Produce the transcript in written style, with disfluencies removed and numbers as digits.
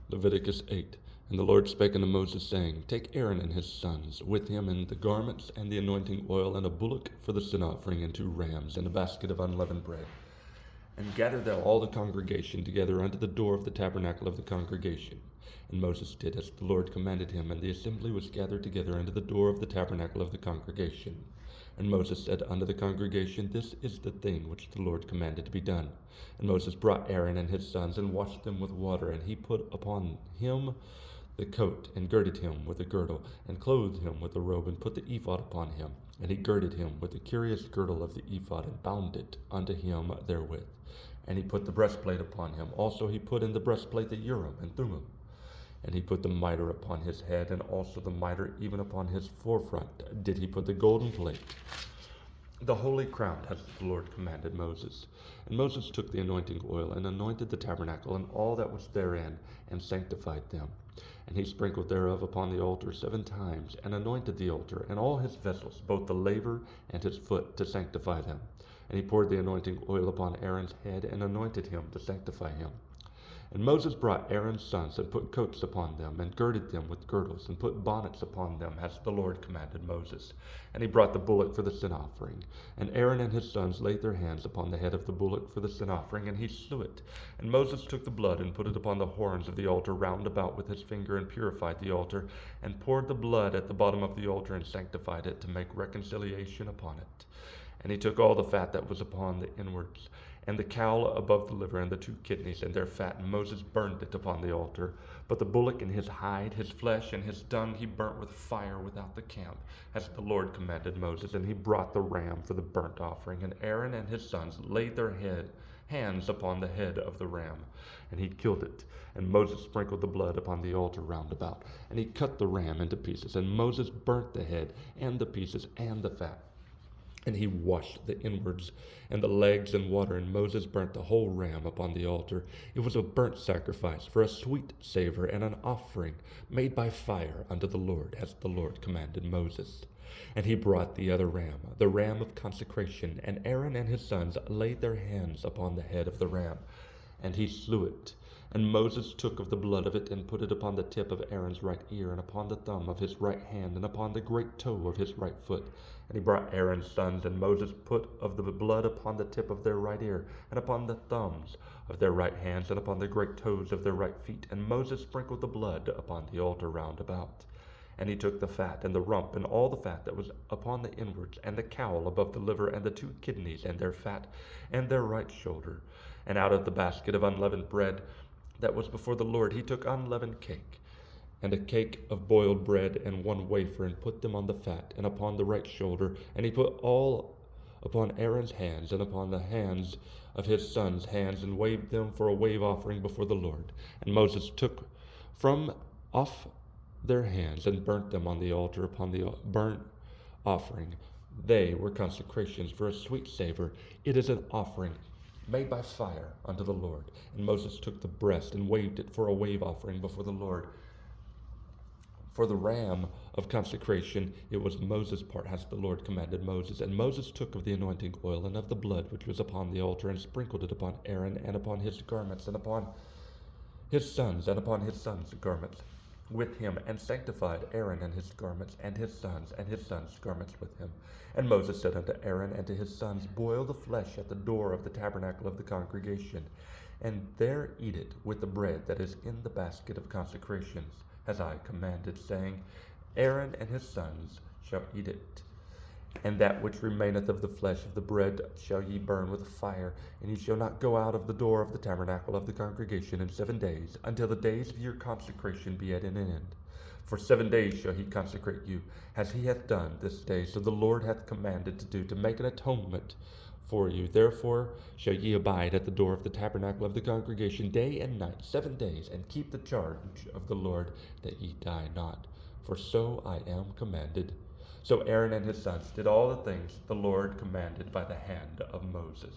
Leviticus 8. And the Lord spake unto Moses, saying, Take Aaron and his sons with him, and the garments, and the anointing oil, and a bullock for the sin offering, and 2 rams, and a basket of unleavened bread. And gather thou all the congregation together unto the door of the tabernacle of the congregation. And Moses did as the Lord commanded him, and the assembly was gathered together unto the door of the tabernacle of the congregation. And Moses said unto the congregation, This is the thing which the Lord commanded to be done. And Moses brought Aaron and his sons, and washed them with water, and he put upon him the coat, and girded him with a girdle, and clothed him with a robe, and put the ephod upon him. And he girded him with the curious girdle of the ephod, and bound it unto him therewith. And he put the breastplate upon him. Also he put in the breastplate the Urim and Thummim. And he put the mitre upon his head, and also the mitre even upon his forefront did he put the golden plate. The holy crown, as the Lord commanded Moses. And Moses took the anointing oil, and anointed the tabernacle, and all that was therein, and sanctified them. And he sprinkled thereof upon the altar 7 times, and anointed the altar, and all his vessels, both the laver and his foot, to sanctify them. And he poured the anointing oil upon Aaron's head, and anointed him to sanctify him. And Moses brought Aaron's sons, and put coats upon them, and girded them with girdles, and put bonnets upon them, as the Lord commanded Moses. And he brought the bullock for the sin offering. And Aaron and his sons laid their hands upon the head of the bullock for the sin offering, and he slew it. And Moses took the blood, and put it upon the horns of the altar round about with his finger, and purified the altar, and poured the blood at the bottom of the altar, and sanctified it, to make reconciliation upon it. And he took all the fat that was upon the inwards, and the caul above the liver, and the 2 kidneys, and their fat, and Moses burned it upon the altar. But the bullock and his hide, his flesh, and his dung he burnt with fire without the camp, as the Lord commanded Moses. And he brought the ram for the burnt offering. And Aaron and his sons laid their hands upon the head of the ram, and he killed it. And Moses sprinkled the blood upon the altar round about. And he cut the ram into pieces, and Moses burnt the head, and the pieces, and the fat. And he washed the inwards and the legs in water, and Moses burnt the whole ram upon the altar. It was a burnt sacrifice for a sweet savor, and an offering made by fire unto the Lord, as the Lord commanded Moses. And he brought the other ram, the ram of consecration, and Aaron and his sons laid their hands upon the head of the ram, and he slew it. And Moses took of the blood of it, and put it upon the tip of Aaron's right ear, and upon the thumb of his right hand, and upon the great toe of his right foot. And he brought Aaron's sons, and Moses put of the blood upon the tip of their right ear, and upon the thumbs of their right hands, and upon the great toes of their right feet. And Moses sprinkled the blood upon the altar round about. And he took the fat, and the rump, and all the fat that was upon the inwards, and the caul above the liver, and the 2 kidneys, and their fat, and their right shoulder. And out of the basket of unleavened bread that was before the Lord, he took unleavened cake, and a cake of boiled bread, and 1 wafer, and put them on the fat, and upon the right shoulder. And he put all upon Aaron's hands, and upon the hands of his sons' hands, and waved them for a wave offering before the Lord. And Moses took from off their hands, and burnt them on the altar upon the burnt offering. They were consecrations for a sweet savor. It is an offering made by fire unto the Lord. And Moses took the breast, and waved it for a wave offering before the Lord. For the ram of consecration, it was Moses' part, as the Lord commanded Moses. And Moses took of the anointing oil, and of the blood which was upon the altar, and sprinkled it upon Aaron, and upon his garments, and upon his sons, and upon his sons' garments with him, and sanctified Aaron and his garments, and his sons' garments with him. And Moses said unto Aaron and to his sons, Boil the flesh at the door of the tabernacle of the congregation, and there eat it with the bread that is in the basket of consecrations, as I commanded, saying, Aaron and his sons shall eat it. And that which remaineth of the flesh of the bread shall ye burn with fire, and ye shall not go out of the door of the tabernacle of the congregation in 7 days, until the days of your consecration be at an end. For 7 days shall he consecrate you, as he hath done this day, so the Lord hath commanded to do, to make an atonement for you. Therefore shall ye abide at the door of the tabernacle of the congregation day and night 7 days, and keep the charge of the Lord, that ye die not. For so I am commanded. So Aaron and his sons did all the things the Lord commanded by the hand of Moses.